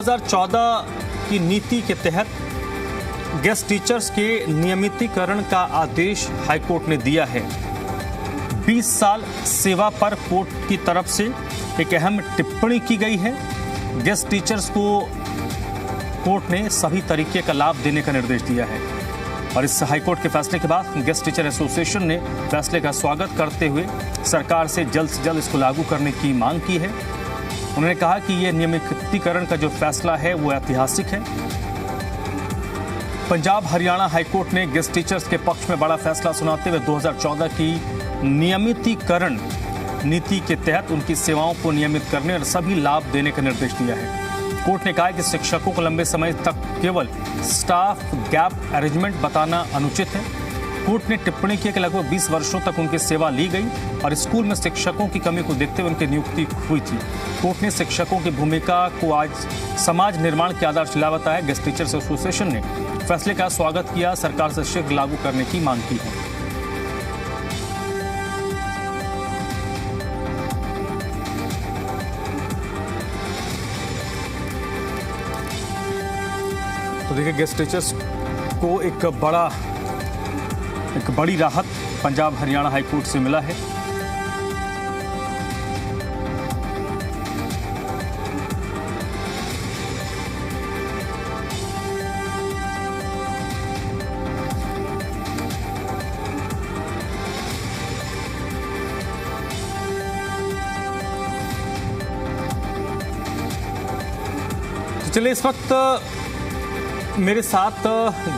2014 की नीति के तहत गेस्ट टीचर्स के नियमितीकरण का आदेश हाईकोर्ट ने दिया है। 20 साल सेवा पर कोर्ट की तरफ से एक अहम टिप्पणी की गई है। गेस्ट टीचर्स को कोर्ट ने सभी तरीके का लाभ देने का निर्देश दिया है और इस हाईकोर्ट के फैसले के बाद गेस्ट टीचर एसोसिएशन ने फैसले का स्वागत करते हुए सरकार से जल्द इसको लागू करने की मांग की है। उन्होंने कहा कि यह नियमितीकरण का जो फैसला है वो ऐतिहासिक है। पंजाब हरियाणा हाईकोर्ट ने गेस्ट टीचर्स के पक्ष में बड़ा फैसला सुनाते हुए 2014 की नियमितीकरण नीति के तहत उनकी सेवाओं को नियमित करने और सभी लाभ देने का निर्देश दिया है। कोर्ट ने कहा कि शिक्षकों को लंबे समय तक केवल स्टाफ गैप अरेंजमेंट बताना अनुचित है। कोर्ट ने टिप्पणी की कि लगभग 20 वर्षों तक उनकी सेवा ली गई और स्कूल में शिक्षकों की कमी को देखते हुए उनकी नियुक्ति हुई थी। कोर्ट ने शिक्षकों की भूमिका को आज समाज निर्माण की आधारशिला बताया। गेस्ट टीचर्स एसोसिएशन ने फैसले का स्वागत किया, सरकार से शीघ्र लागू करने की मांग की है। तो देखिए, गेस्ट टीचर्स को एक बड़ी राहत पंजाब हरियाणा हाईकोर्ट से मिला है। तो चलिए, इस वक्त मेरे साथ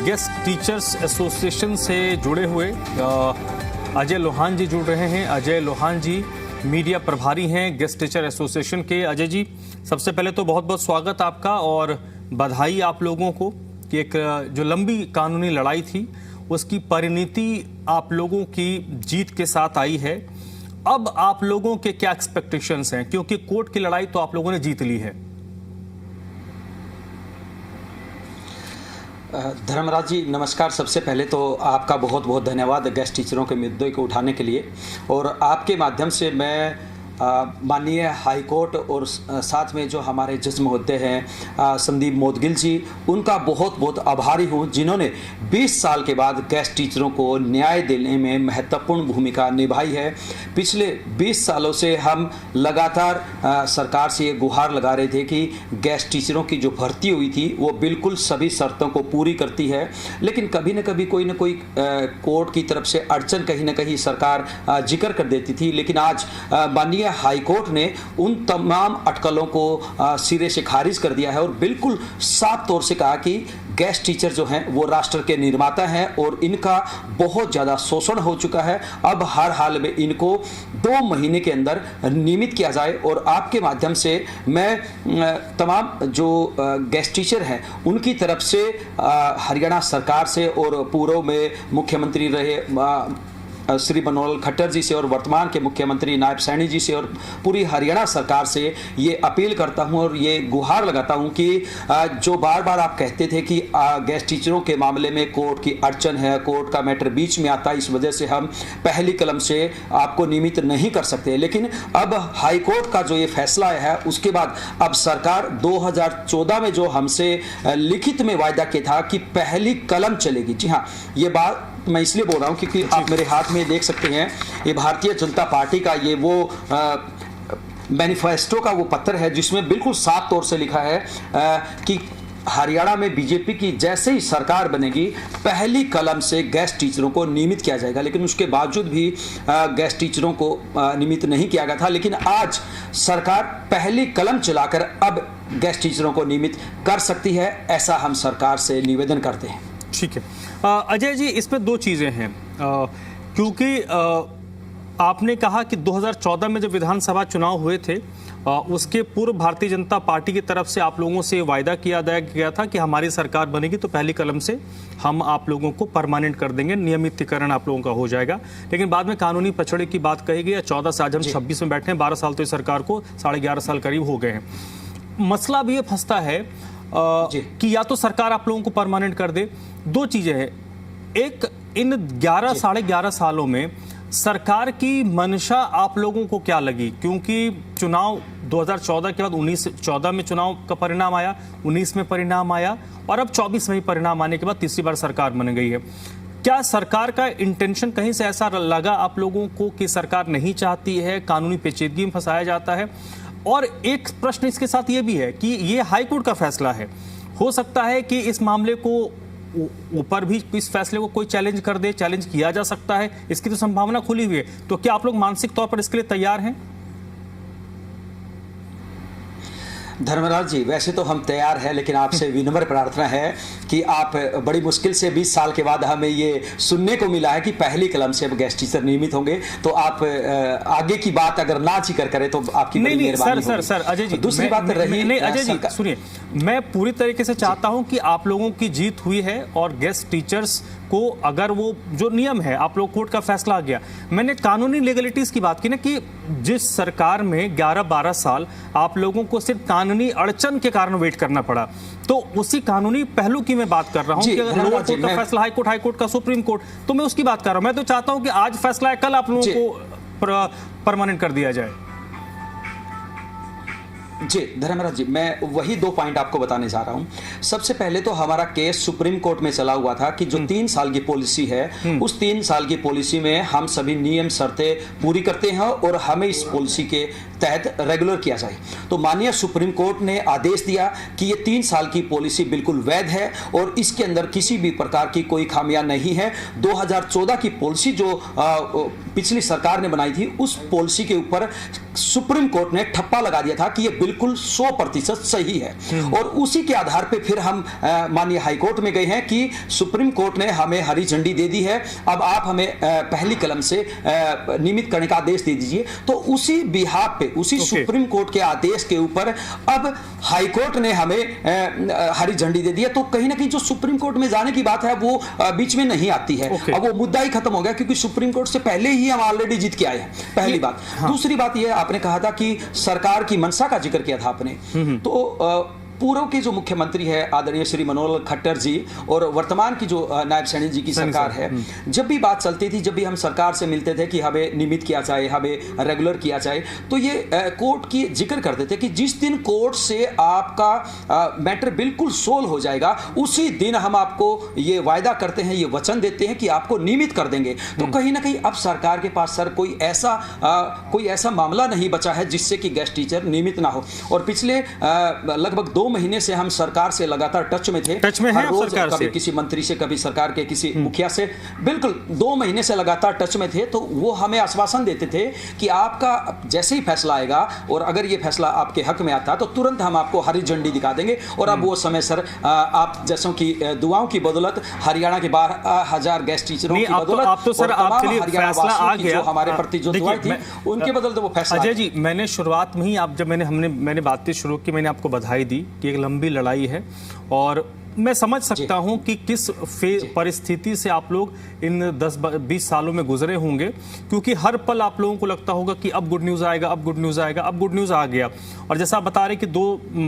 गेस्ट टीचर्स एसोसिएशन से जुड़े हुए अजय लोहान जी जुड़ रहे हैं। अजय लोहान जी मीडिया प्रभारी हैं गेस्ट टीचर एसोसिएशन के। अजय जी, सबसे पहले तो बहुत बहुत स्वागत आपका और बधाई आप लोगों को कि एक जो लंबी कानूनी लड़ाई थी उसकी परिणति आप लोगों की जीत के साथ आई है। अब आप लोगों के क्या एक्सपेक्टेशंस हैं, क्योंकि कोर्ट की लड़ाई तो आप लोगों ने जीत ली है। धर्मराज जी नमस्कार। सबसे पहले तो आपका बहुत बहुत धन्यवाद गेस्ट टीचरों के मुद्दे को उठाने के लिए, और आपके माध्यम से मैं माननीय हाई कोर्ट और साथ में जो हमारे जज महोदय हैं संदीप मोदगिल जी, उनका बहुत बहुत आभारी हूं, जिन्होंने 20 साल के बाद गेस्ट टीचरों को न्याय देने में महत्वपूर्ण भूमिका निभाई है। पिछले 20 सालों से हम लगातार सरकार से ये गुहार लगा रहे थे कि गेस्ट टीचरों की जो भर्ती हुई थी वो बिल्कुल सभी शर्तों को पूरी करती है, लेकिन कभी न कभी कोई न कोई कोर्ट की तरफ से अड़चन कहीं न कहीं सरकार जिक्र कर देती थी। लेकिन आज माननीय हाई कोर्ट ने उन तमाम अटकलों को सिरे से खारिज कर दिया है और बिल्कुल साफ तौर से कहा कि गेस्ट टीचर जो हैं वो राष्ट्र के निर्माता हैं और इनका बहुत ज़्यादा शोषण हो चुका है। अब हर हाल में इनको 2 महीने के अंदर नियमित किया जाए। और आपके माध्यम से मैं तमाम जो गेस्ट टीचर हैं उनकी तरफ से हरियाणा सरकार से और पूर्व में मुख्यमंत्री रहे श्री मनोहर खट्टर जी से और वर्तमान के मुख्यमंत्री नायब सैनी जी से और पूरी हरियाणा सरकार से ये अपील करता हूं और ये गुहार लगाता हूं कि जो बार बार आप कहते थे कि गेस्ट टीचरों के मामले में कोर्ट की अड़चन है, कोर्ट का मैटर बीच में आता है, इस वजह से हम पहली कलम से आपको नियमित नहीं कर सकते, लेकिन अब हाई कोर्ट का जो ये फैसला है उसके बाद अब सरकार 2014 में जो हमसे लिखित में वायदा किया था कि पहली कलम चलेगी। जी हाँ, ये बात मैं इसलिए बोल रहा हूं क्योंकि आप मेरे हाथ में देख सकते हैं, ये भारतीय जनता पार्टी का ये वो मैनिफेस्टो का वो पत्र है जिसमें बिल्कुल साफ तौर से लिखा है कि हरियाणा में बीजेपी की जैसे ही सरकार बनेगी पहली कलम से गेस्ट टीचरों को नियमित किया जाएगा। लेकिन उसके बावजूद भी गेस्ट टीचरों को नियमित नहीं किया गया था, लेकिन आज सरकार पहली कलम चलाकर अब गेस्ट टीचरों को नियमित कर सकती है। ऐसा हम सरकार से निवेदन करते हैं। ठीक है अजय जी, इसमें 2 चीज़ें हैं, क्योंकि आपने कहा कि 2014 में जब विधानसभा चुनाव हुए थे उसके पूर्व भारतीय जनता पार्टी की तरफ से आप लोगों से वायदा किया गया था कि हमारी सरकार बनेगी तो पहली कलम से हम आप लोगों को परमानेंट कर देंगे, नियमितीकरण आप लोगों का हो जाएगा। लेकिन बाद में कानूनी पछड़े की बात कही गई। 14 से आज हम 26 में बैठे हैं, 12 साल तो इस सरकार को 11.5 साल करीब हो गए हैं। मसला भी ये फंसता है कि या तो सरकार आप लोगों को परमानेंट कर दे। 2 चीजें हैं, एक इन 11 साढ़े 11 सालों में सरकार की मंशा आप लोगों को क्या लगी? क्योंकि चुनाव 2014 के बाद 14 में चुनाव का परिणाम आया, 19 में परिणाम आया और अब 24 में ही परिणाम आने के बाद तीसरी बार सरकार बन गई है। क्या सरकार का इंटेंशन कहीं से ऐसा लगा आप लोगों को कि सरकार नहीं चाहती है, कानूनी पेचीदगी में फंसाया जाता है? और एक प्रश्न इसके साथ ये भी है कि ये हाईकोर्ट का फैसला है, हो सकता है कि इस मामले को ऊपर भी इस फैसले को कोई चैलेंज कर दे, चैलेंज किया जा सकता है, इसकी तो संभावना खुली हुई है। तो क्या आप लोग मानसिक तौर पर इसके लिए तैयार हैं? धर्मराज जी, वैसे तो हम तैयार हैं, लेकिन आपसे विनम्र प्रार्थना है कि आप बड़ी मुश्किल से 20 साल के बाद हमें ये सुनने को मिला है कि पहली कलम से अब गेस्ट टीचर नियमित होंगे, तो आप आगे की बात अगर ना जिक्र करें तो आपकी बड़ी मेहरबानी होगी। सर अजय जी, दूसरी बात रही, नहीं अजय जी सुनिए, मैं पूरी तरीके से चाहता हूं कि आप लोगों की जीत हुई है और गेस्ट टीचर्स को अगर वो जो नियम है, आप लोग कोर्ट का फैसला आ गया। मैंने कानूनी लीगलिटीज की बात की ना कि जिस सरकार में 11-12 साल आप लोगों को सिर्फ कानूनी अड़चन के कारण वेट करना पड़ा, तो उसी कानूनी पहलू की मैं बात कर रहा हूं कि अगर लोअर कोर्ट का फैसला हाई कोर्ट का सुप्रीम कोर्ट, तो मैं उसकी बात कर रहा हूं। मैं तो चाहता हूं कि आज फैसला है, कल आप लोगों को परमानेंट कर दिया जाए। जी धर्मराज जी, मैं वही 2 पॉइंट आपको बताने जा रहा हूं। सबसे पहले तो हमारा केस सुप्रीम कोर्ट में चला हुआ था कि जो 3 साल की पॉलिसी है, उस 3 साल की पॉलिसी में हम सभी नियम शर्तें पूरी करते हैं और हमें इस पॉलिसी के तहत रेगुलर किया जाए। तो माननीय सुप्रीम कोर्ट ने आदेश दिया कि ये 3 साल की पॉलिसी बिल्कुल वैध है और इसके अंदर किसी भी प्रकार की कोई खामियां नहीं है। 2014 की पॉलिसी जो पिछली सरकार ने बनाई थी, उस पॉलिसी के ऊपर सुप्रीम कोर्ट ने ठप्पा लगा दिया था कि ये बिल्कुल 100% सही है। और उसी के आधार पे फिर हम माननीय हाईकोर्ट में गए हैं कि सुप्रीम कोर्ट ने हमें हरी झंडी दे दी है, अब आप हमें पहली कलम से नियमित करने का आदेश दे दीजिए। तो उसी बिहाफ पे, उसी सुप्रीम कोर्ट के आदेश के ऊपर अब हाईकोर्ट ने हमें हरी झंडी दे दी है। तो कहीं ना कहीं जो सुप्रीम कोर्ट में जाने की बात है वो बीच में नहीं आती है। अब वो मुद्दा ही खत्म हो गया, क्योंकि सुप्रीम कोर्ट से पहले ही हम ऑलरेडी जीत के आए हैं, पहली बात। दूसरी बात ये, आपने कहा था कि सरकार की मंशा का जिक्र किया था आपने, तो पूर्व के जो मुख्यमंत्री है आदरणीय श्री मनोहर लाल खट्टर जी और वर्तमान की जो नायब सैनी जी की सरकार है, जब भी बात चलती थी, जब भी हम सरकार से मिलते थे कि हमें नियमित किया जाए, हमें रेगुलर किया जाए, तो ये कोर्ट की जिक्र करते थे कि जिस दिन कोर्ट से आपका मैटर बिल्कुल सोल्व हो जाएगा, उसी दिन हम आपको ये वायदा करते हैं, ये वचन देते हैं कि आपको नियमित कर देंगे। तो कहीं ना कहीं अब सरकार के पास सर कोई ऐसा मामला नहीं बचा है जिससे कि गेस्ट टीचर नियमित ना हो। और पिछले लगभग 2 महीने से हम सरकार से लगातार टच में थे, हर रोज कभी किसी मंत्री से, कभी सरकार के किसी मुखिया से, बिल्कुल 2 महीने से लगातार टच में थे। तो वो हमें आश्वासन देते थे कि आपका जैसे ही फैसला आएगा और अगर ये फैसला आपके हक में आता तो तुरंत हम आपको हरी झंडी दिखा देंगे। और अब वो समय सर आप जैसों की दुआओं की बदौलत, हरियाणा के 12,000 गेस्ट टीचरों की बदौलत, जो हमारे प्रति जो दुआएं थी उनके बदौलत वो फैसला। अजय जी, मैंने शुरुआत में ही जब मैंने बातें शुरू की, मैंने आपको बधाई दी कि एक लंबी लड़ाई है और मैं समझ सकता हूं कि किस परिस्थिति से आप लोग इन 10-20 सालों में गुजरे होंगे, क्योंकि हर पल आप लोगों को लगता होगा कि अब गुड न्यूज़ आएगा, अब गुड न्यूज़ आएगा, अब गुड न्यूज़ आ गया। और जैसा आप बता रहे कि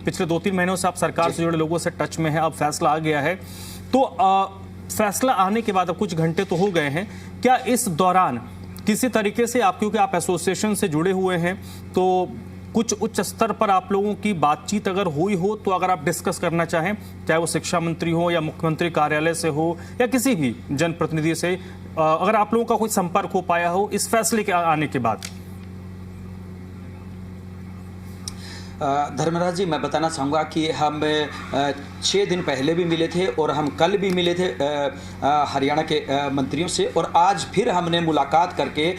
पिछले 2-3 महीनों से आप सरकार से जुड़े लोगों से टच में हैं, अब फैसला आ गया है। तो फैसला आने के बाद अब कुछ घंटे तो हो गए हैं, क्या इस दौरान किसी तरीके से आप, क्योंकि आप एसोसिएशन से जुड़े हुए हैं, तो कुछ उच्च स्तर पर आप लोगों की बातचीत अगर हुई हो तो अगर आप डिस्कस करना चाहें, चाहे वो शिक्षा मंत्री हो या मुख्यमंत्री कार्यालय से हो या किसी भी जनप्रतिनिधि से, अगर आप लोगों का कोई संपर्क हो पाया हो इस फैसले के आने के बाद? धर्मराज जी, मैं बताना चाहूँगा कि हम 6 दिन पहले भी मिले थे और हम कल भी मिले थे हरियाणा के मंत्रियों से, और आज फिर हमने मुलाकात करके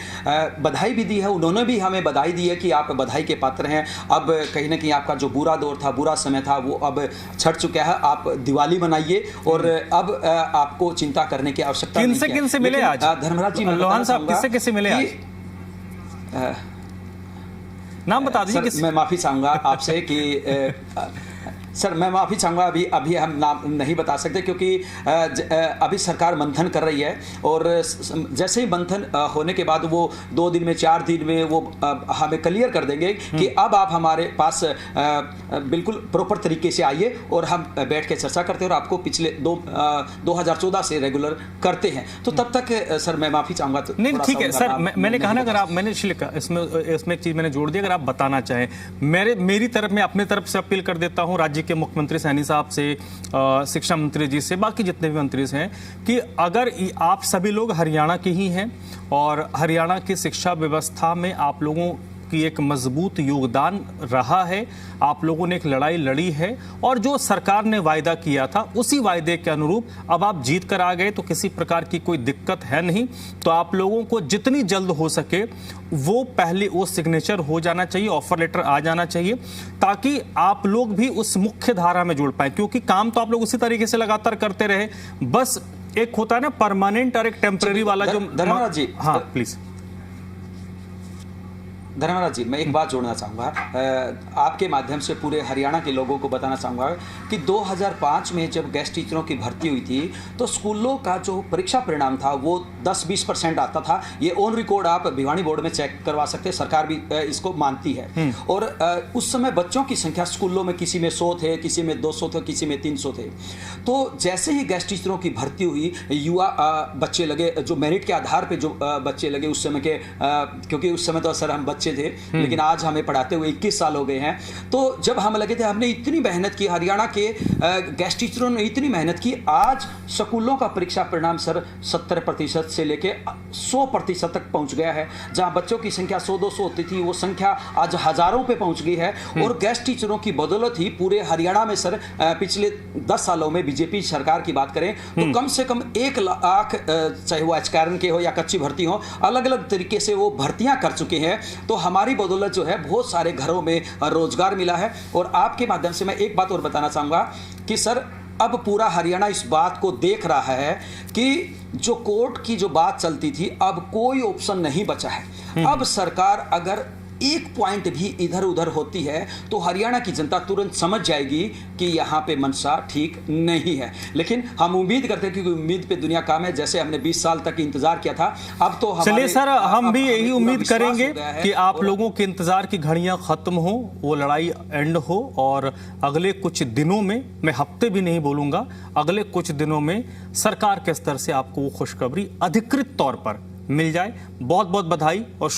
बधाई भी दी है। उन्होंने भी हमें बधाई दी है कि आप बधाई के पात्र हैं। अब कहीं ना कहीं आपका जो बुरा दौर था, बुरा समय था, वो अब छट चुका है। आप दिवाली मनाइए और अब आपको चिंता करने की आवश्यकता नहीं है। किन से मिले आज धर्मराज जी? लोहान साहब, किससे मिले आज? नाम बता दीजिए। मैं माफी चाहूंगा आपसे कि सर मैं माफ़ी चाहूँगा, अभी हम नाम नहीं बता सकते क्योंकि अभी सरकार मंथन कर रही है और जैसे ही मंथन होने के बाद वो 2 दिन में 4 दिन में वो हमें क्लियर कर देंगे कि अब आप हमारे पास बिल्कुल प्रॉपर तरीके से आइए और हम बैठ के चर्चा करते हैं और आपको पिछले 2014 से रेगुलर करते हैं। तो तब तक सर मैं माफ़ी चाहूँगा। तो नहीं ठीक है सर, मैंने कहा ना, अगर आप, मैंने इसमें एक चीज़ मैंने जोड़ दी, अगर आप बताना चाहें, मेरी तरफ, मैं अपनी तरफ से अपील कर देता हूँ राज्य के मुख्यमंत्री सैनी साहब से, शिक्षा मंत्री जी से, बाकी जितने भी मंत्री हैं, कि अगर आप सभी लोग हरियाणा के ही हैं और हरियाणा की शिक्षा व्यवस्था में आप लोगों की एक मजबूत योगदान रहा है, आप लोगों ने एक लड़ाई लड़ी है और जो सरकार ने वायदा किया था उसी वायदे के अनुरूप अब आप जीत कर आ गए, तो किसी प्रकार की कोई दिक्कत है नहीं। तो आप लोगों को जितनी जल्द हो सके वो पहले वो सिग्नेचर हो जाना चाहिए, ऑफर लेटर आ जाना चाहिए, ताकि आप लोग भी उस मुख्य धारा में जुड़ पाए, क्योंकि काम तो आप लोग उसी तरीके से लगातार करते रहे, बस एक होता है ना परमानेंट और एक टेम्पररी वाला जो। धन्यवाद जी। हाँ प्लीज। धन्यवाद जी, मैं एक बात जोड़ना चाहूँगा, आपके माध्यम से पूरे हरियाणा के लोगों को बताना चाहूँगा कि 2005 में जब गेस्ट टीचरों की भर्ती हुई थी तो स्कूलों का जो परीक्षा परिणाम था वो 10-20% आता था। ये ऑन रिकॉर्ड आप भिवानी बोर्ड में चेक करवा सकते हैं, सरकार भी इसको मानती है। और उस समय बच्चों की संख्या स्कूलों में किसी में 100 थे, किसी में 200 थे, किसी में 300 थे। तो जैसे ही गेस्ट टीचरों की भर्ती हुई, युवा बच्चे लगे, जो मेरिट के आधार पर जो बच्चे लगे उस समय के, क्योंकि उस समय तो सर हम बच्चे थे, लेकिन आज हमें पढ़ाते हुए 21 साल हो गए हैं। तो जब हम लगे थे, हमने इतनी मेहनत की, हरियाणा के गेस्ट टीचरों ने इतनी मेहनत की, आज स्कूलों का परीक्षा परिणाम सर 70% से लेके 100% तक पहुंच गया है। जहां बच्चों की संख्या 100-200 होती थी, वो संख्या आज हजारों पे पहुंच गई है। और गेस्ट टीचरों की बदौलत ही पूरे हरियाणा में सर पिछले 10 सालों में बीजेपी सरकार की बात करें तो कम से कम 1 लाख, चाहे वो एचकारण के हो या कच्ची भर्ती हो, अलग अलग तरीके से वो भर्तियां कर चुके हैं। तो हमारी बदौलत जो है बहुत सारे घरों में रोजगार मिला है। और आपके माध्यम से मैं एक बात और बताना चाहूँगा कि सर अब पूरा हरियाणा इस बात को देख रहा है कि जो कोर्ट की जो बात चलती थी, अब कोई ऑप्शन नहीं बचा है। अब सरकार अगर एक पॉइंट भी इधर उधर होती है तो हरियाणा की जनता तुरंत समझ जाएगी कि यहाँ पे मंशा ठीक नहीं है। लेकिन हम उम्मीद करते हैं, क्योंकि उम्मीद पे दुनिया काम है, जैसे हमने 20 साल तक इंतजार किया था, अब तो चलिए सर, हम भी यही उम्मीद करेंगे कि आप लोगों के इंतजार की घड़ियां खत्म हो, वो लड़ाई एंड हो और अगले कुछ दिनों में, मैं हफ्ते भी नहीं बोलूंगा, अगले कुछ दिनों में सरकार के स्तर से आपको वो खुशखबरी अधिकृत तौर पर मिल जाए। बहुत बहुत बधाई और शुभ